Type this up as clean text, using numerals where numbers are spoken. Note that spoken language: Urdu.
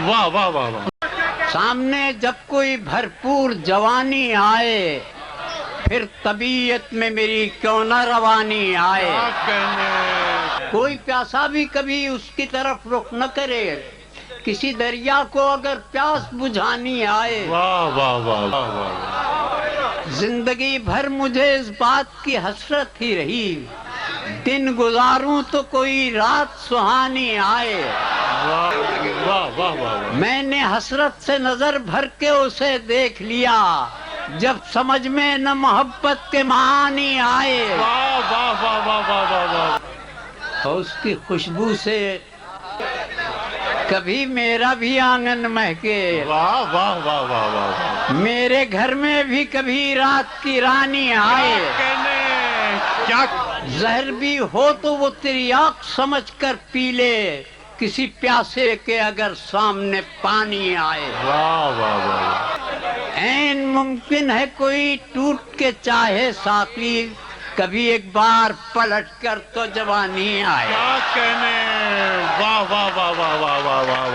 واہ واہ واہ واہ. سامنے جب کوئی بھرپور جوانی آئے پھر طبیعت میں میری کیوں نہ روانی آئے. کیا کہنے. کوئی پیاسا بھی کبھی اس کی طرف رخ نہ کرے، کسی دریا کو اگر پیاس بجھانی آئے. واہ واہ واہ واہ واہ. زندگی بھر مجھے اس بات کی حسرت ہی رہی، دن گزاروں تو کوئی رات سہانی آئے. واہ واہ واہ واہ. میں نے حسرت سے نظر بھر کے اسے دیکھ لیا، جب سمجھ میں نہ محبت کے معانی آئے. واہ واہ واہ واہ واہ واہ واہ. اور اس کی خوشبو سے کبھی میرا بھی آنگن مہکے، واہ واہ واہ واہ واہ. میرے گھر میں بھی کبھی رات کی رانی آئے. کہنے. کیا. زہر بھی ہو تو وہ تریاق سمجھ کر پی لے، کسی پیاسے کے اگر سامنے پانی آئے. واہ واہ واہ. عین ممکن ہے کوئی ٹوٹ کے چاہے ساقی، کبھی ایک بار پلٹ کر تو جوانی آئے. کیا کہنے. واہ واہ واہ واہ واہ واہ واہ.